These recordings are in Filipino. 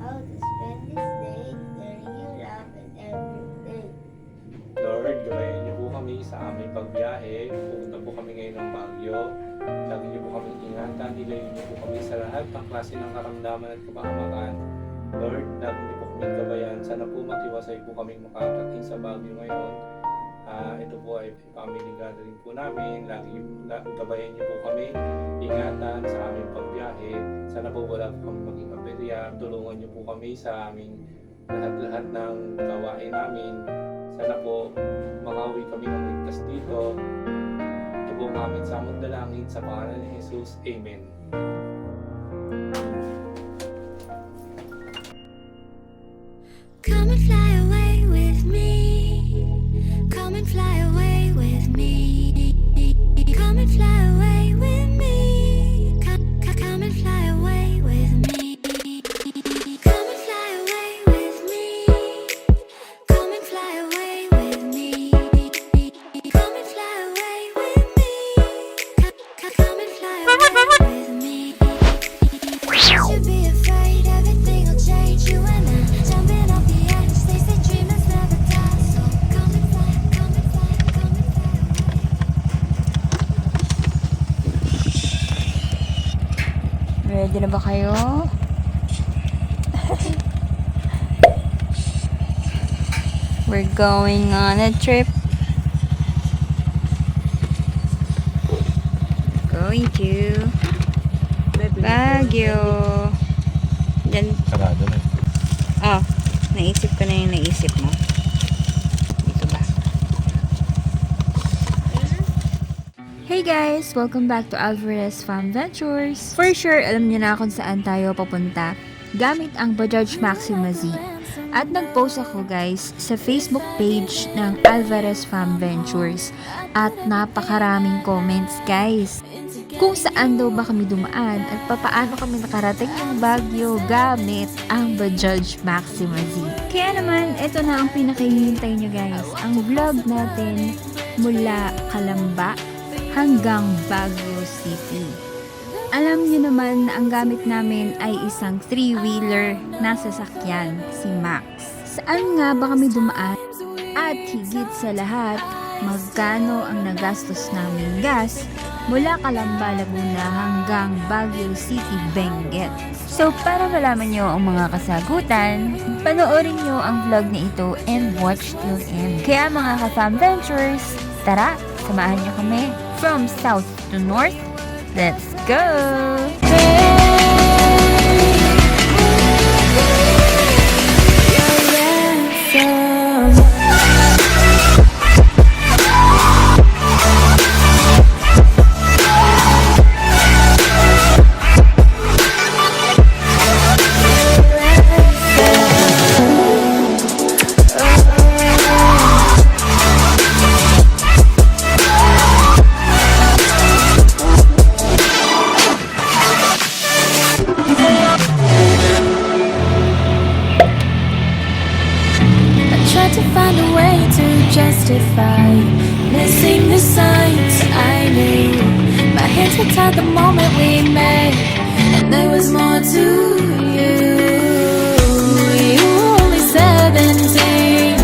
how to spend this day learning your love and everything. Lord, gabayan niyo po kami sa aming pagbiyahe. Pupunta po kami ngayon ng Baguio. Lagi niyo po kami ingatan. Ilayin niyo po kami sa lahat ng klase ng karamdaman at kapahamakan. Lord, lagi niyo po kami gabayan. Sana po matiwasay po kami makakarating sa Baguio ngayon. Ito po ay family gathering po namin. Lagi gabayan niyo po kami. Ingatan sa aming pagbiyahe. Sana po wala po kami maging aberya. Tulungan niyo po kami sa aming lahat-lahat ng gawain namin. Sana po makauwi kami ng ligtas dito. Ito po ang aming samot dalangin sa pangalan ni Jesus. Amen. Come and fly away with me. Come and fly away with me. Come and fly away with me. Come and fly away with me. Come and fly away with me. Come and fly away with me. Come and fly away with me. Come and fly away with me. You should be afraid everything will change. You and I jumping off the edge. They say dreamers never die. So come and fly, come and fly, come and fly away. Ready na ba kayo? We're going on a trip. Going to Baguio. Then, Sarado na. oh, naisip ko na yung naisip mo. Dito ba? Hey guys! Welcome back to Alvarez Farm Ventures. For sure, alam niyo na kung saan tayo papunta gamit ang Bajaj Maxima Z. At nag-post ako guys sa Facebook page ng Alvarez Farm Ventures. At napakaraming comments guys. Kung saan daw ba kami dumaan at papaano kami nakarating ng Baguio gamit ang Bajaj Maxima Z. Kaya naman, ito na ang pinakahihintay nyo guys. Ang vlog natin mula Calamba hanggang Baguio City. Alam niyo naman na ang gamit namin ay isang 3-wheeler na sasakyan, si Max. Saan nga ba kami dumaan? At higit sa lahat, magkano ang nagastos namin gas mula Calamba, Laguna hanggang Baguio City, Benguet. So para malaman nyo ang mga kasagutan, panoorin nyo ang vlog na ito and watch till end. Kaya mga ka-Farm Ventures, tara, samahan nyo kami from south to north. Let's go! To find a way to justify missing the signs I knew. My hands were tied the moment we met, and there was more to you. You were only 17,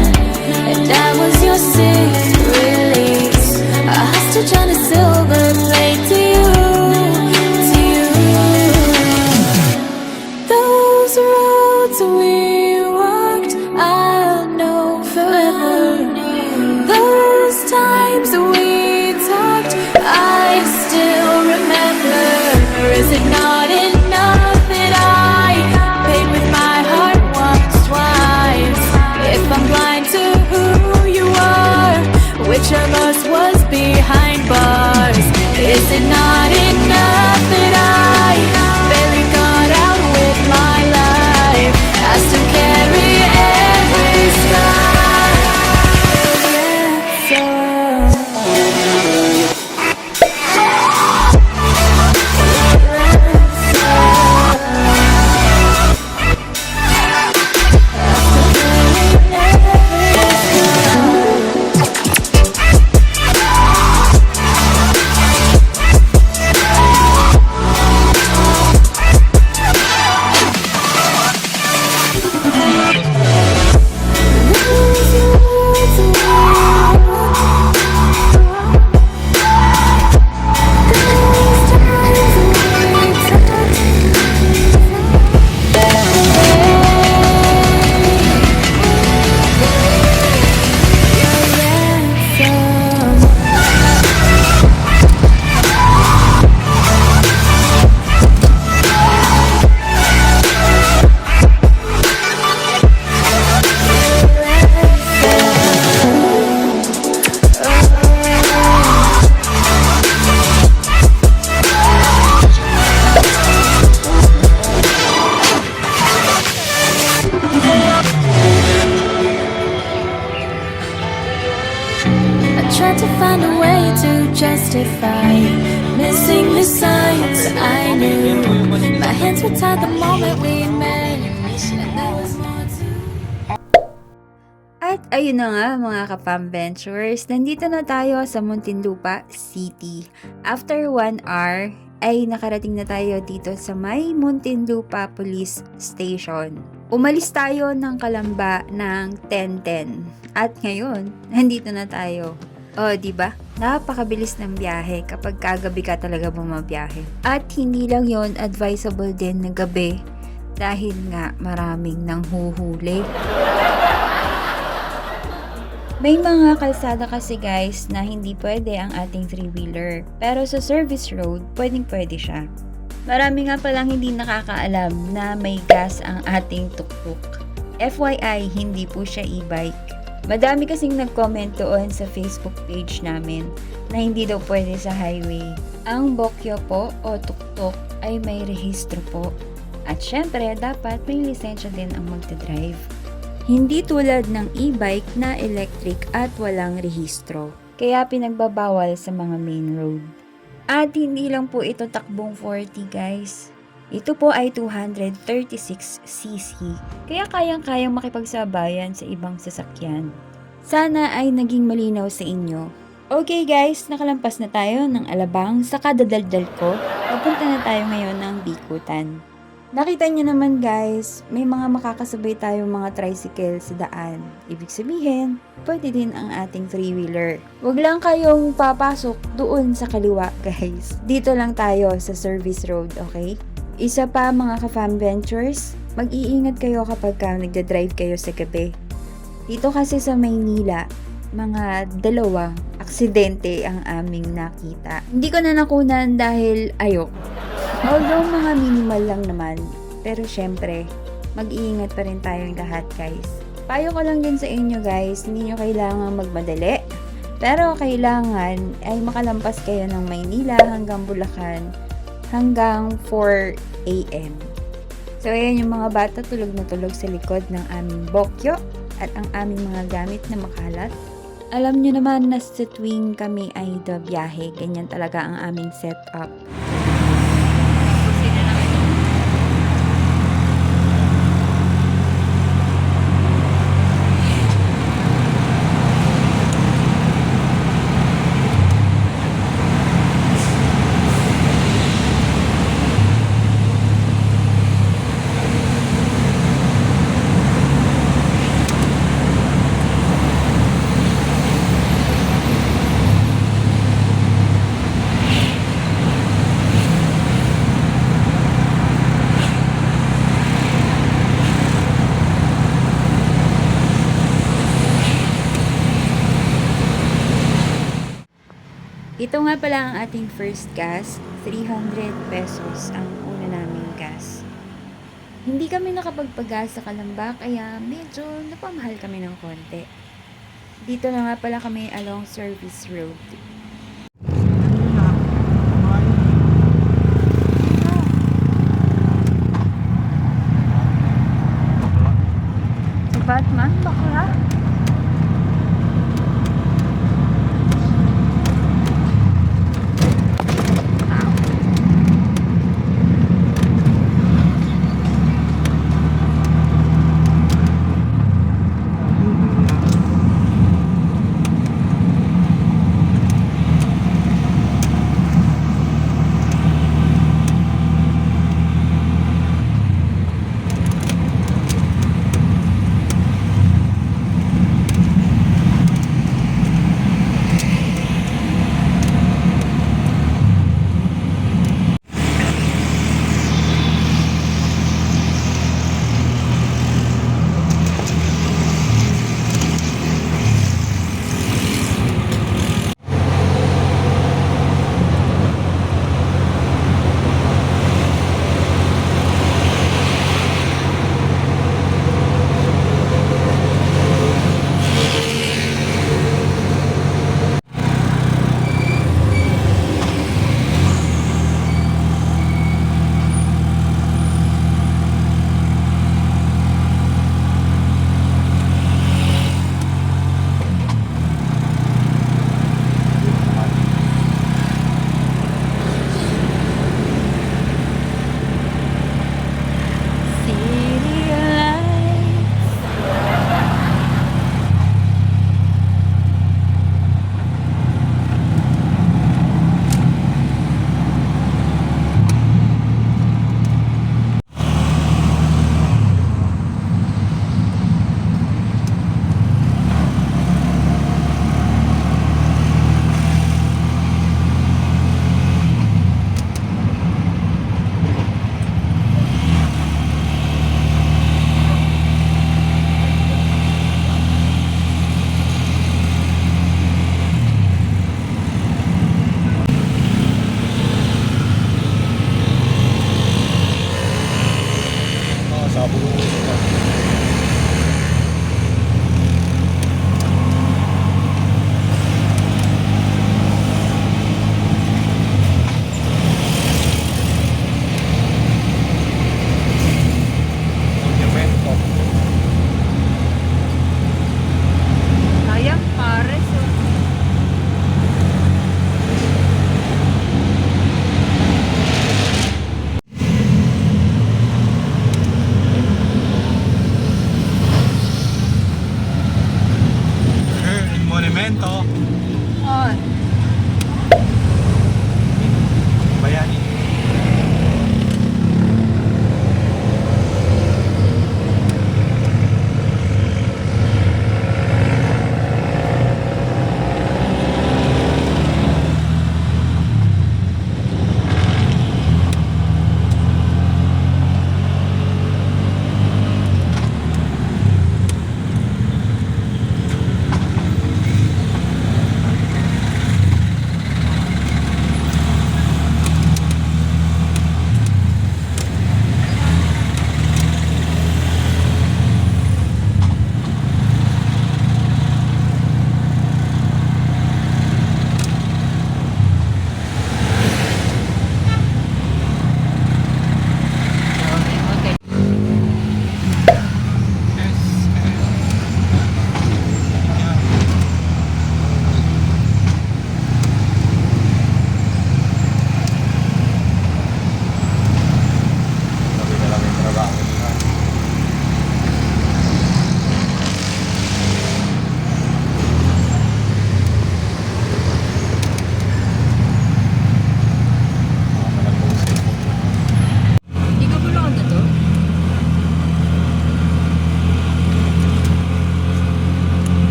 and I was your sixth release. A hostage on a silver plate to you, to you. Those roads we walked, I'll know forever. Those times we talked, I still remember. Is it not enough that I paid with my heart once, twice? If I'm blind to who you are, which of us was behind bars? Is it not enough that I barely got out with my life? I still tried to find a way to justify missing the signs I knew. My hands were tied the moment we met, and there was more to. At ayun na nga mga ka-Fam Ventures, nandito na tayo sa Muntinlupa City. After 1 hour, ay nakarating na tayo dito sa may Muntinlupa Police Station. Umalis tayo ng Kalamba ng 10:10. At ngayon, nandito na tayo. O, di ba? Napakabilis ng biyahe kapag kagabi ka talaga bumabiyahe. At hindi lang yon, advisable din na gabi dahil nga maraming nanghuhuli. May mga kalsada kasi guys na hindi pwede ang ating 3-wheeler. Pero sa service road, pwede siya. Marami nga palang hindi nakakaalam na may gas ang ating tuktuk. FYI, hindi po siya e-bike. Madami kasing nag-comment doon sa Facebook page namin na hindi daw pwede sa highway. Ang bokyo po o tuktuk ay may rehistro po. At syempre, dapat may lisensya din ang magdadrive. Hindi tulad ng e-bike na electric at walang rehistro. Kaya pinagbabawal sa mga main road. At hindi lang po ito takbong 40 guys. Ito po ay 236cc. Kaya kayang-kayang makipagsabayan sa ibang sasakyan. Sana ay naging malinaw sa inyo. Okay guys, nakalampas na tayo ng Alabang sa kadadaldal ko. Papunta na tayo ngayon ng Bikutan. Nakita niyo naman guys, may mga makakasabay tayong mga tricycle sa daan. Ibig sabihin, pwede din ang ating 3-wheeler. Huwag lang kayong papasok doon sa kaliwa guys. Dito lang tayo sa service road, okay? Isa pa mga ka-Fam Ventures, mag-iingat kayo kapag nagda-drive kayo sa gabi. Dito kasi sa Maynila, mga 2 aksidente ang aming nakita. Hindi ko na nakunan dahil ayok. Although mga minimal lang naman, pero syempre, mag-iingat pa rin tayong lahat guys. Payo ko lang din sa inyo guys, hindi nyo kailangan magmadali. Pero kailangan ay makalampas kayo ng Maynila hanggang Bulacan hanggang 4 AM. So ayan yung mga bata tulog na tulog sa likod ng aming bokyo at ang aming mga gamit na makalat. Alam nyo naman na sa tuwing kami ay biyahe, ganyan talaga ang aming setup. Ito nga pala ang ating first gas, 300 pesos ang una naming gas. Hindi kami nakapagpagas sa Kalamba kaya medyo napamahal kami ng konti. Dito na nga pala kami along service road. Si Batman, bakla?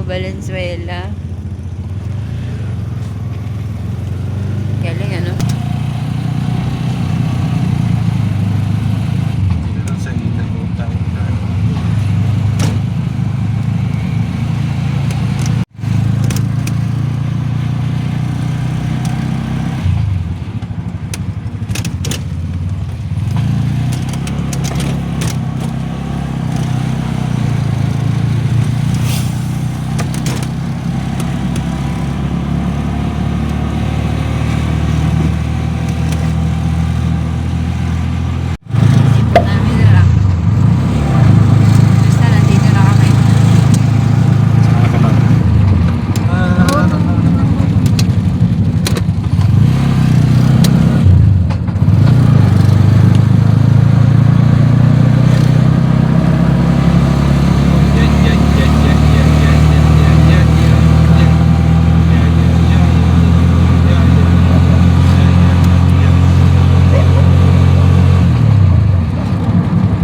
Valenzuela. Galing ano? Sa ilan po tayo na. Isip namin na lang. Basta nandito na kami. Saan ka ba?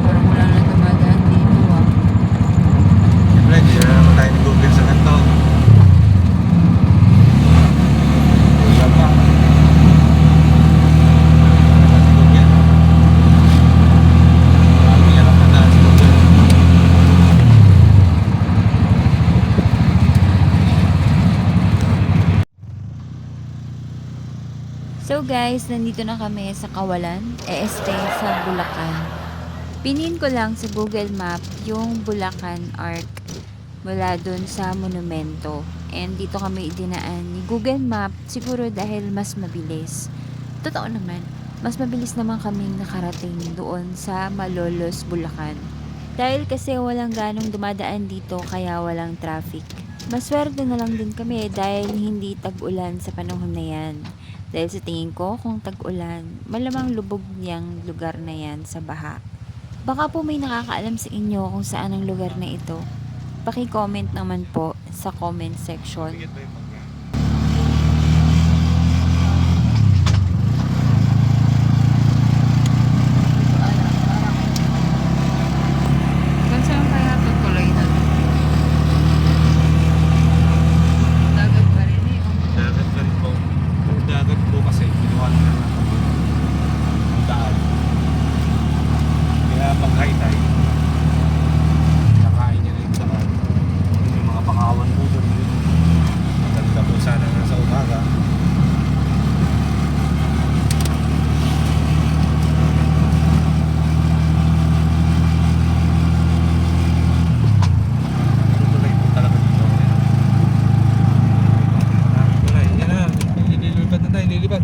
Parang wala na dumadaan dito ah. Siyempre, hindi na naman tayo nag-google sa kanto. Wala pa. Google. Marami yan ang mataas sa Google. So guys, nandito na kami sa Kawalan, stay sa Bulacan. Pinin ko lang sa Google Map yung Bulacan Arc mula dun sa monumento. And dito kami idinaan ni Google Map siguro dahil mas mabilis. Totoo naman, mas mabilis naman kaming nakarating doon sa Malolos, Bulacan. Dahil kasi walang ganong dumadaan dito kaya walang traffic. Maswerte na lang din kami dahil hindi tag-ulan sa panahon na yan. Dahil sa tingin ko, kung tag-ulan, malamang lubog niyang lugar na yan sa baha. Baka po may nakakaalam sa inyo kung saan ang lugar na ito. Paki-comment naman po sa comment section. Bigat ba yung pagka? Kung saan kaya ito tuloy na to? Dagat pa rin eh. Dagat pa rin po. Yung dagat po kasi, ginawa na lang ang daan. Kaya pag high tide, nakain niya na yung daan. Yung mga pangawan po doon. Maganda po sana nga sa umaga. Pero tulay po talaga dito. Tulay, yan na. Lilipad na tayo, lilipad.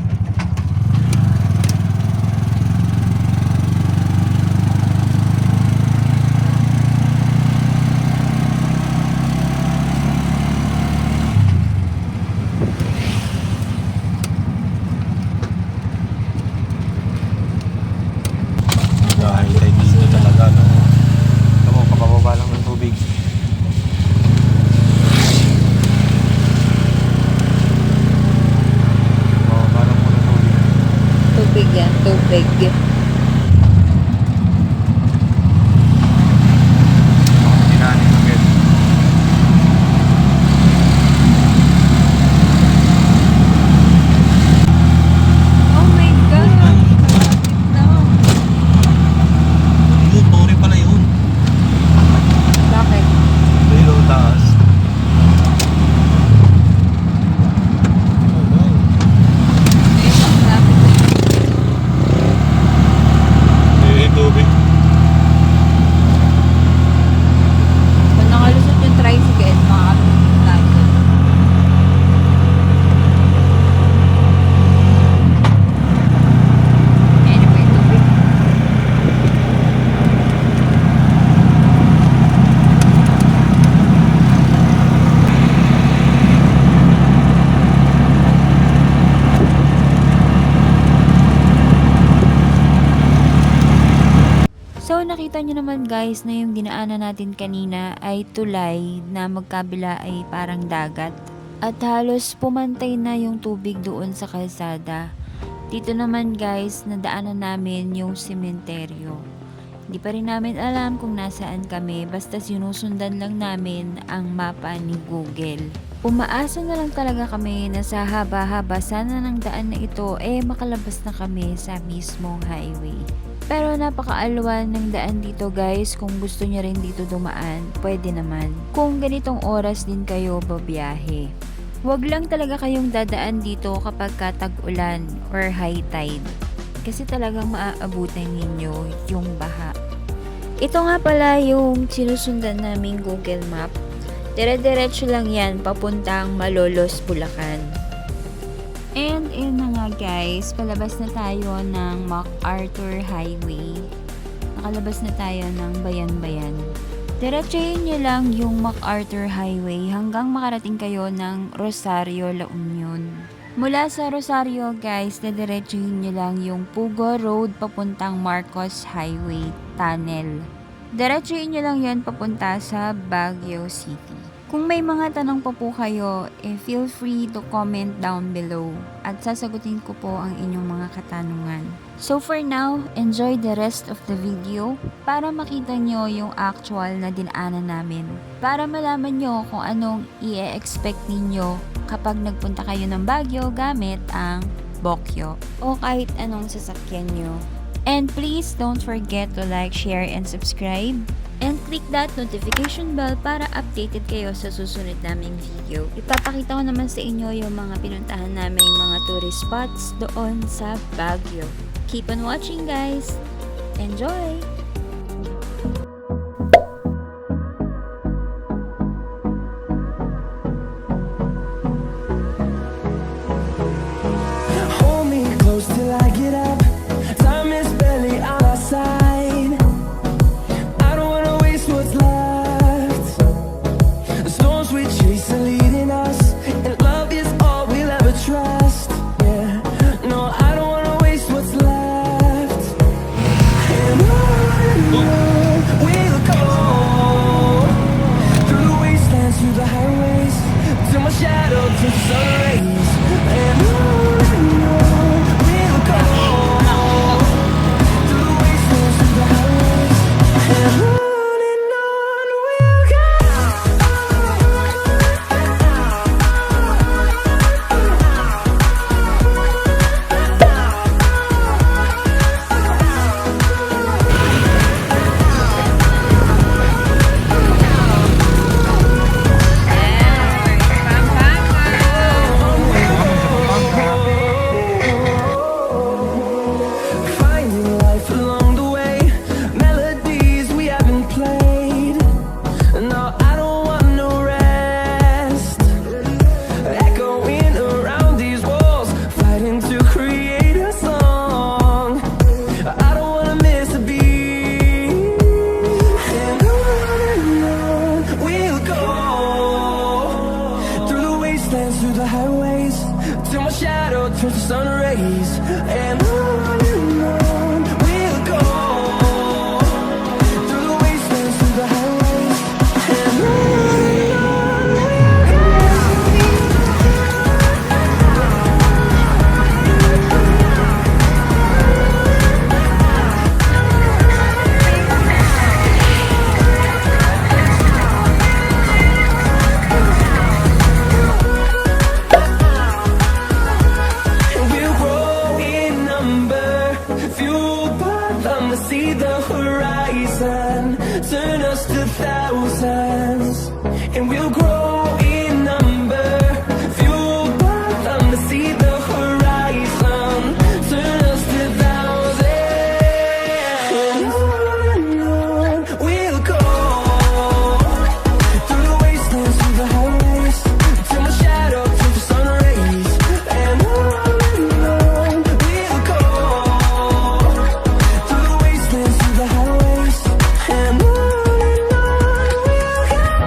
Dahil tayo dito talaga, no? Ito mo, kapababa lang ng tubig. Kapababa lang po ng tubig. Tubig yan, tubig. Mga tinanin agad. Oh my God! No. Yun, Tori pala yun. Bakit? Dito, taas. Oh, wow. Tubig. Pag nakalusot yung tricycle, makakapit tayo. Anyway, tubig. So, nakita nyo naman guys na yung dinaanan natin kanina ay tulay na magkabila ay parang dagat. At halos pumantay na yung tubig doon sa kalsada. Dito naman guys, nadaanan namin yung sementeryo. Di pa rin namin alam kung nasaan kami, basta sinusundan lang namin ang mapa ni Google. Umaasa na lang talaga kami na sa haba-haba sana ng daan na ito makalabas na kami sa mismong highway. Pero napakaalwan ng daan dito guys, kung gusto niyo rin dito dumaan, pwede naman. Kung ganitong oras din kayo babiyahe. Huwag lang talaga kayong dadaan dito kapag tag-ulan or high tide. Kasi talagang maaabutan ninyo yung baha. Ito nga pala yung sinusundan naming Google Map. Dire-diretso lang yan papuntang Malolos, Bulacan. And yun na nga guys, palabas na tayo ng MacArthur Highway. Nakalabas na tayo ng Bayan-Bayan. Diretsahin nyo lang yung MacArthur Highway hanggang makarating kayo ng Rosario, La Union. Mula sa Rosario guys, diretsahin nyo lang yung Pugo Road papuntang Marcos Highway Tunnel. Diretsahin nyo lang yan papunta sa Baguio City. Kung may mga tanong pa po kayo, feel free to comment down below at sasagutin ko po ang inyong mga katanungan. So for now, enjoy the rest of the video para makita nyo yung actual na dinaanan namin. Para malaman nyo kung anong i-expect ninyo kapag nagpunta kayo ng Baguio gamit ang Bokyo o kahit anong sasakyan nyo. And please don't forget to like, share, and subscribe. And click that notification bell para updated kayo sa susunod naming video. Ipapakita ko naman sa inyo yung mga pinuntahan naming mga tourist spots doon sa Baguio. Keep on watching guys! Enjoy! Hold me close till I get up. Time is barely on our side. I don't wanna waste what's left. The storms we chase are leading us, and love is all we'll ever trust. Yeah, no, I don't wanna waste what's left. And on we'll go, through the wastelands, through the highways, till my shadow turns to sun rays. And on we'll go, through the wastelands, through the highways, and on we'll go. Finding life along the way, melodies we haven't played. No, I don't want no rest. Echoing around these walls, fighting to create a song. I don't wanna miss a beat. And on we'll go, through the wastelands, through the highways, till my shadow turns to sun rays. And on we'll go, through the wastelands, through the highways, and on we'll go. We'll grow in number, fueled by them to see the horizon, turn us to thousands. And we'll grow in number, fueled by them to see the horizon, turn us to thousands. And on we'll go, through the wastelands, through the highways, till my shadow turns to sun rays. And on we'll go, through the wastelands, through the highways, and on we'll go.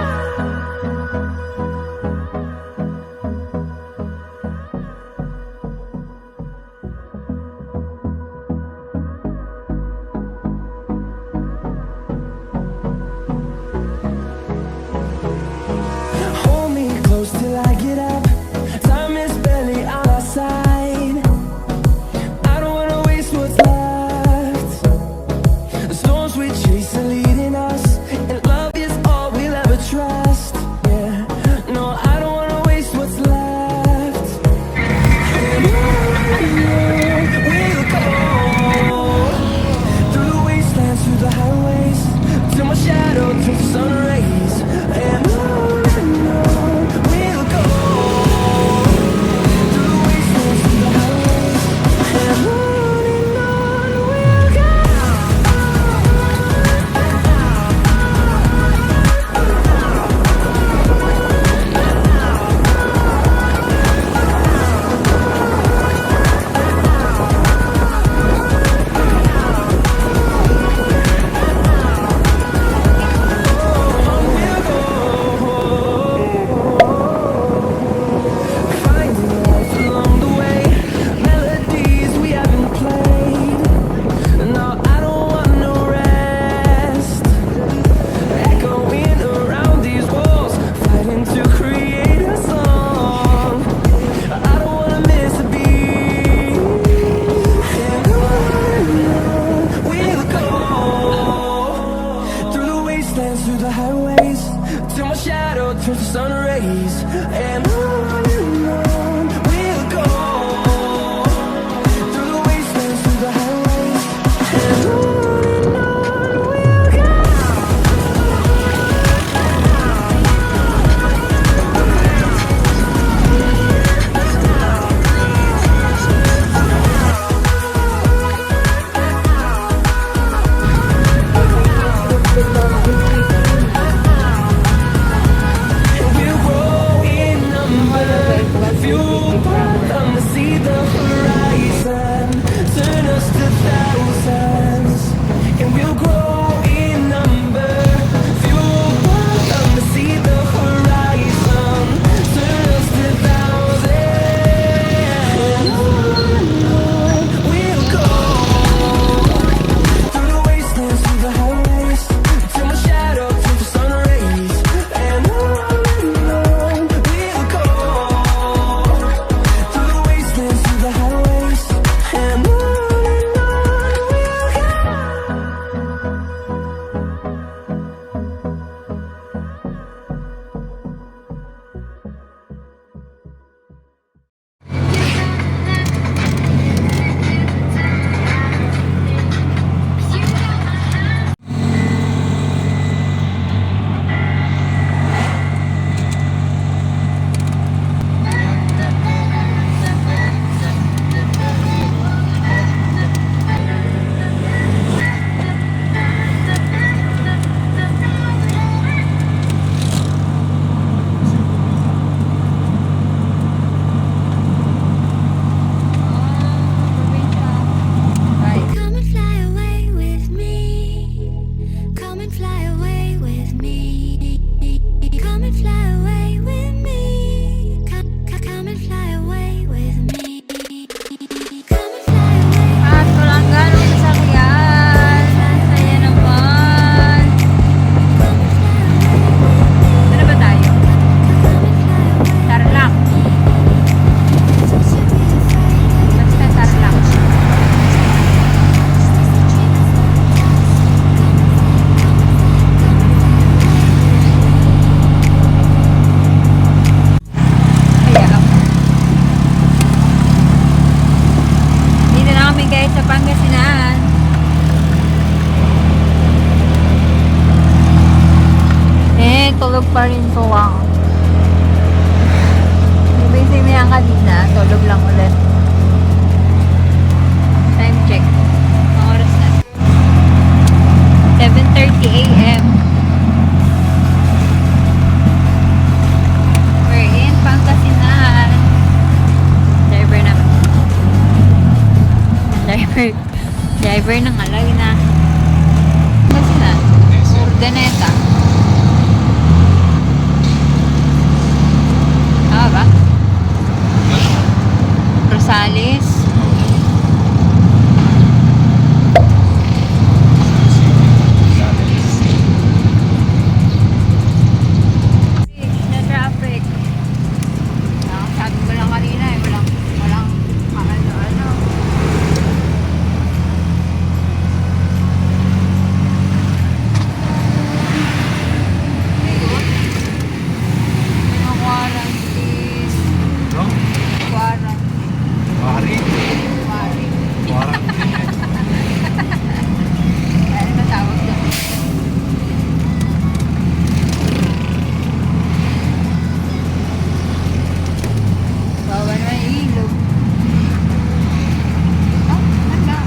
wastelands, through the highways, till my shadow turns to sun rays. And on we'll go, through the wastelands, through the highways, and on we'll go. We'll grow in number, fueled by them to see the horizon, turn us to thousands. And we'll grow in number, fueled by them to see the horizon, turn us to thousands. And on we'll go, through the wastelands, through the highways, till my shadow turns to sun rays. And on we'll go, through the wastelands, through the highways, and on we'll go. Come and fly away with me. Come and fly away with me. Come and fly away with me. Come and fly away with me. Come and fly away. At walang ganong sasakyan. Saya naman. Saan ba tayo? Tarlac. Basta Tarlac. Kaya dito na kami guys sa Pangasinan. Tulog pa rin ko ako. Gising na yan kanina, tulog lang ulit. Time check. Ang oras na. 7:30 a.m. We're in Pangasinan. Driver naman. Driver ng alay na. Pangasinan. Urdaneta. Tama ba? Rosales. Na traffic. Sabi ko lang kanina eh, walang ano. Quarantine. No? Quarantine. Mari. Mari. Quarantine. Ano ba tawag doon? Bawal na ilog. Oh, ano?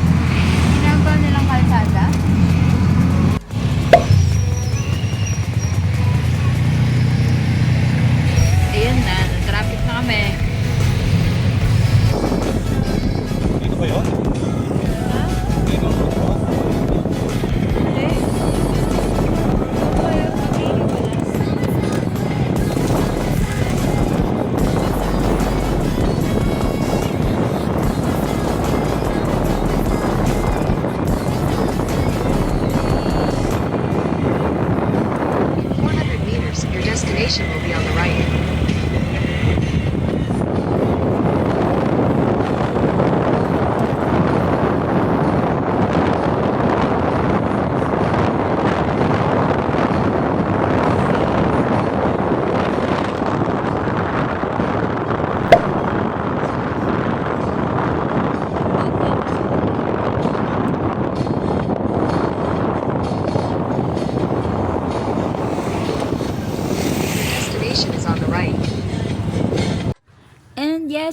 Ginagawa nilang kalsada? Ayun na, traffic na kami. Dito ba yun? Ha? Dito ba yun? Hindi. Ayun, mag-iinig pala. Your destination will be on the right.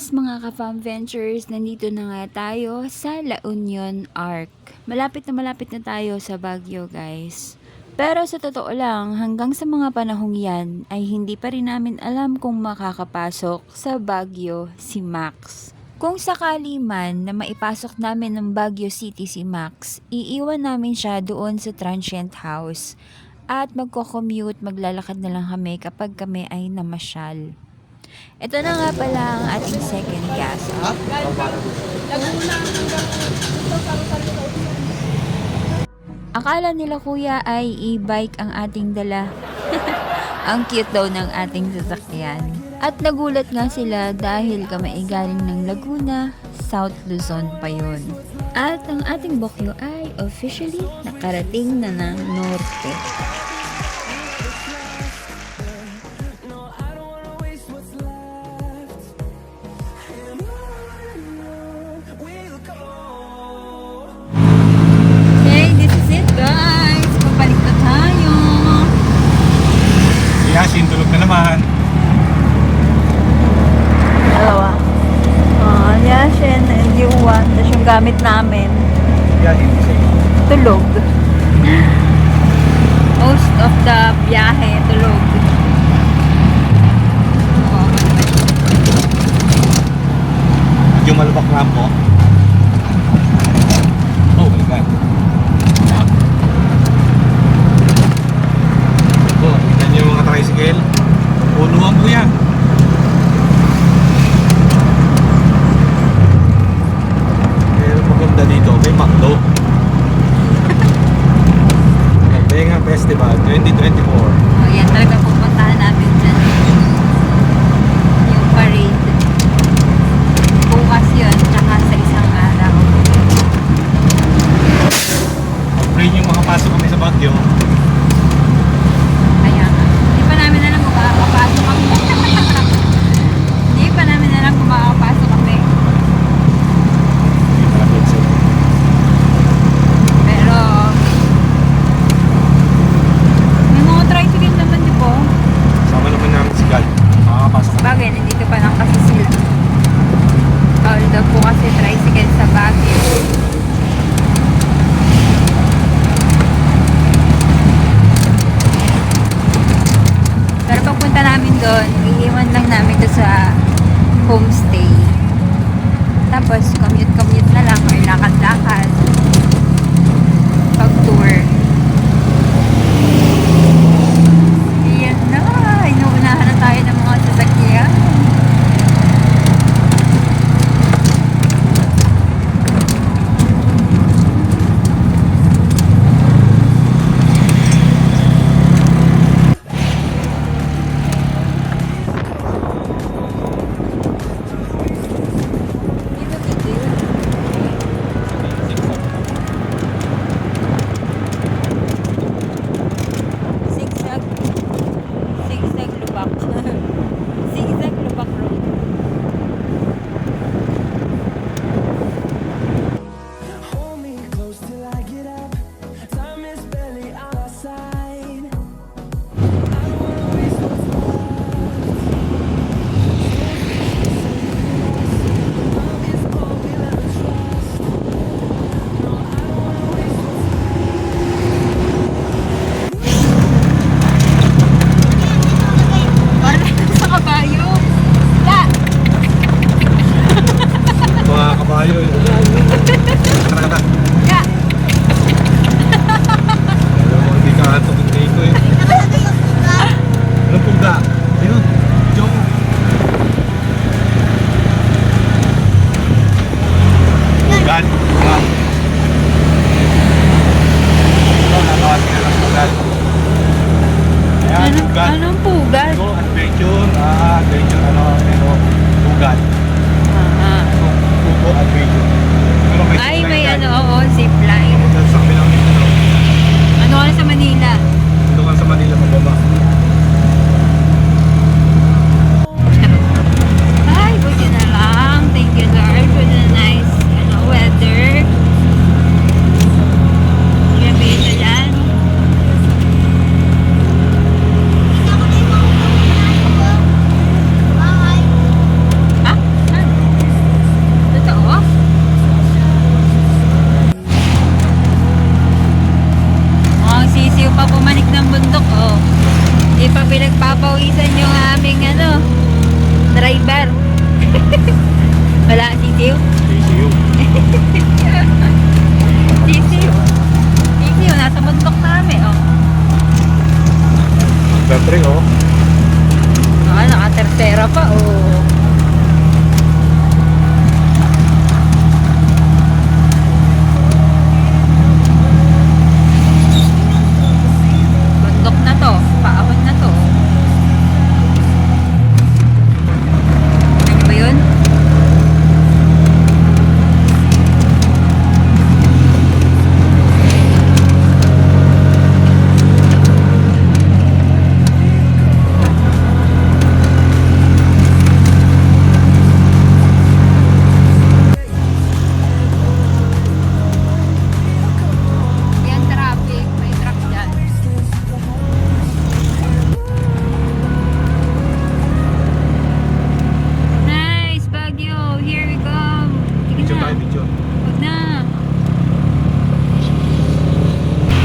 Yes, mga ka-Fam Ventures, nandito na nga tayo sa La Union Arc. Malapit na tayo sa Baguio, guys. Pero sa totoo lang, hanggang sa mga panahong yan, ay hindi pa rin namin alam kung makakapasok sa Baguio si Max. Kung sakali man na maipasok namin ng Baguio City si Max, iiwan namin siya doon sa transient house. At magko-commute, maglalakad na lang kami kapag kami ay namasyal. Ito na nga pala ang ating second gas. Akala nila kuya ay e-bike ang ating dala. Ang cute daw ng ating sasakyan. At nagulat nga sila dahil kami ay galing ng Laguna, South Luzon pa yun. At ang ating bokyo ay officially nakarating na ng Norte. No, I don't wanna waste what's left. And on we'll go. Hey, this is it guys! Pabalik na tayo! Yasin, tulog na naman. Dalawa. Yashin and Yuan. Tapos yung gamit namin. Yasin, Tulog. Most of the biyahe, tulog. yung malubak lang po. Oh my God. Oh, kita niyo yung mga tricycle. Punuan po yan. Pero maganda dito, may McDo. Benga Festival 2024. Oh, yan talaga pupuntahan namin dyan. Yung parade. Bukas yun, tsaka sa isang araw. Pag-pray yung makapasok kami sa Baguio. Kaya nga. Hindi pa namin alam kung makakapasok kami. Hindi pa namin alam kung makakapasok kami. Pero, may mga tricycle naman, di po? Sama naman namin si Gal. Makakapasok kami. Bagay, nandito pa lang kasi sila. Bawal daw po kasi tricycle sa Baguio. Pero pagpunta namin doon, iiwan lang namin doon sa homestay. Tapos, commute na lang or lakad-lakad. Pag-tour. Iyan na. Inuunahan na tayo ng mga sasakyan. Dito, dito. Zigzag. Zigzag lubak. Zigzag lubak road. Hold me close till I get up. Time is barely on our side. I don't wanna waste what's left. Love is all we'll ever trust. No, I don't wanna waste what's Parang sa kabayo. Da! Mga kabayo. Tara-tara. Da! Alam mo, hindi ka ato kung dito eh. Anong pungga? Ayun, Jong. Punggan. Punggan. Ito, natawasin na lang punggan. Ayan, punggan. Anong pugal? Ito, adventure. Adventure, pero punggan. Ito, pugo, adventure. Pero Ay, zipline may dyan. ano, oo, zipline. Dyan sa kabilang dito. Ano ka na sa Manila? Dito ka sa Manila, mababa. Ay, buti na lang. Thank you, Lord, for the nice weather. Grabe ito dyan. Bye. Ha? pang pinagpapawisan yung aming driver. Wala, sisiw. TCU. Sisiw. Sisiw, nasa bundok namin, oh. Battery, oh. Naka-tercera pa, oh. Bundok na to, paahon na to. Ano ba yun? Yan, traffic. May truck dyan. Nice, Baguio. Here we go. Sige Video na. tayo, video. Huwag na.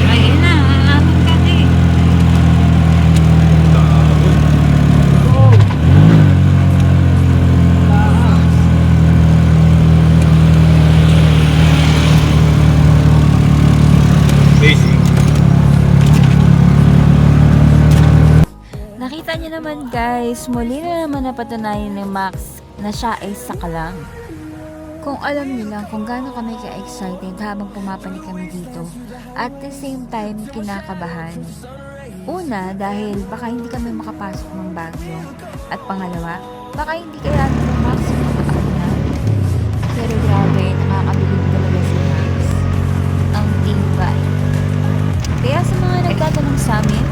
Ayun na. Aamon ka eh. Basic. Nakita niyo naman guys, muli na naman napatunayan ni Max na siya ay sakalang. Kung alam niyo lang kung gaano kami ka-excited habang pumapanik kami dito, at the same time kinakabahan. Una, dahil baka hindi kami makapasok ng Baguio. At pangalawa, baka hindi kaya ni Max makapasok. Pero grabe, nakakabilib talaga si Max. Ang tibay. Kaya sa mga nagtatanong sa amin,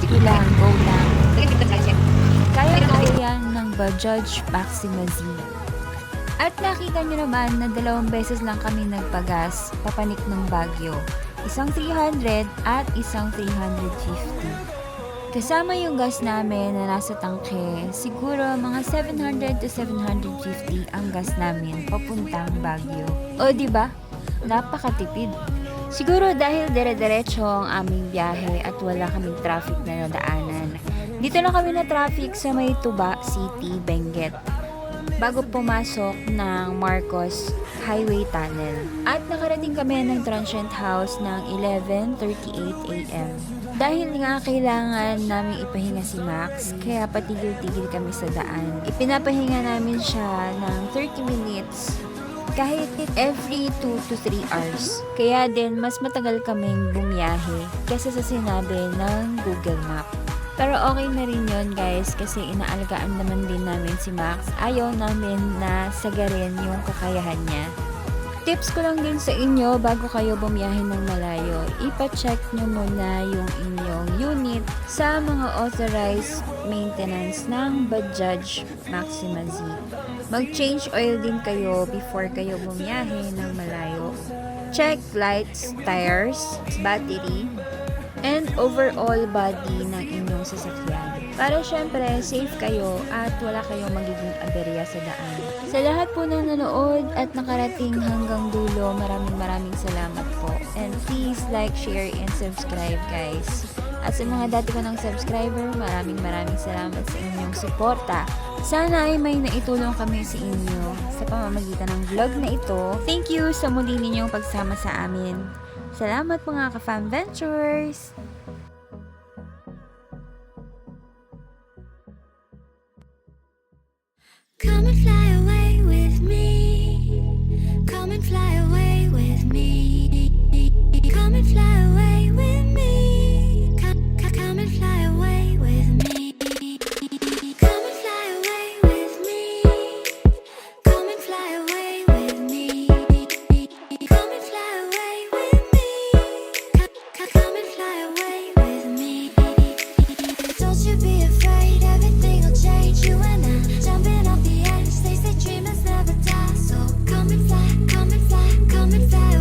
sige lang, go lang. Kaya yan ng Bajaj Maxima Z. At nakita nyo naman na 2 beses lang kami nagpagas papanik ng Baguio. Isang 300 at isang 350. Kasama yung gas namin na nasa tangke, siguro mga 700 to 750 ang gas namin papuntang Baguio. O diba? Napakatipid. Siguro dahil dire-diretso ang aming biyahe at wala kaming traffic na nadaanan. Dito na kami na traffic sa may Tuba City, Benguet, bago pumasok ng Marcos Highway Tunnel. At nakarating kami ng transient house ng 11:38 AM. Dahil nga kailangan namin ipahinga si Max, kaya patigil-tigil kami sa daan. Ipinapahinga namin siya ng 30 minutes kahit every 2 to 3 hours. Kaya din, mas matagal kaming bumiyahe kaysa sa sinabi ng Google Map. Pero okay na rin yun guys, kasi inaalagaan naman din namin si Max. Ayaw namin na sagarin yung kakayahan niya. Tips ko lang din sa inyo bago kayo bumiyahe ng malayo, ipa-check nyo muna yung inyong unit sa mga authorized maintenance ng Bajaj Maxima Z. Mag-change oil din kayo before kayo bumiyahe ng malayo. Check lights, tires, battery, and overall body ng inyong sasakyan. Para syempre, safe kayo at wala kayong magiging aberya sa daan. Sa lahat po ng nanood at nakarating hanggang dulo, maraming salamat po. And please like, share, and subscribe guys. At sa mga dati ko ng subscriber, maraming salamat sa inyong suporta. Sana ay may naitulong kami sa inyo sa pamamagitan ng vlog na ito. Thank you sa muli ninyong pagsama sa amin. Salamat mga ka-Fam Ventures! Come and fly away with me. Come and fly away with me. Come and fly away with me. Come and fly away with me. Come and fly away with me. Come and fly away with me. Come and fly away with me. Come and fly away with me. Don't you be afraid, everything will change. You and I jumping off the edge. They say dreamers never die. So come and fly, come and fly, come and fly.